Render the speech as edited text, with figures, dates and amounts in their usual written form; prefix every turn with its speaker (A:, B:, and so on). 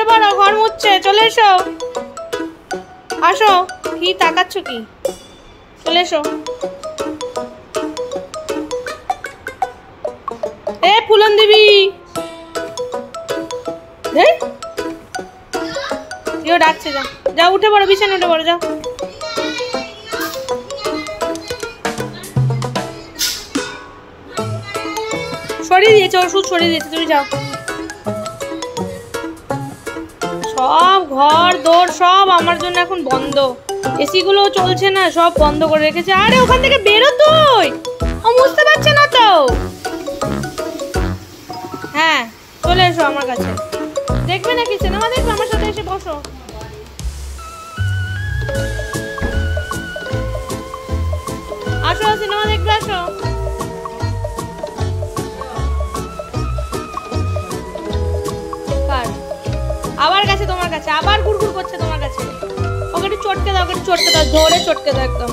A: পড়ো, ঘর মুছছে, চলে এসো। আসো, কি তাকাচ্ছ কি? চলে এসো। এ ফুলন দিবি, কেউ ডাকছে, যা যা উঠে পড়ো, বিছানা উঠে পড়ো, যাও। সরিয়ে দিয়েছে, ওষুধ সরিয়ে দিয়েছে, তুমি যাও। সব ঘর দৌড় সব আমার জন্য এখন বন্ধ, এসি গুলো চলছে না, সব বন্ধ করে রেখেছে। আরে ওখান থেকে বেরো তুই, ও বুঝতে পারছে না তো। হ্যাঁ চলে এসো আমার কাছে, দেখবে নাকি সিনেমা দেখবে? আমার সাথে এসে বসো। আসো সিনেমা দেখবে, আসো। আবার গেছে তোমার কাছে, আবার ঘুরঘুর করছে তোমার কাছে। ওকে একটু চটকে দাও, ওকে একটু চটকে দাও, ধরে চটকে দাও একদম।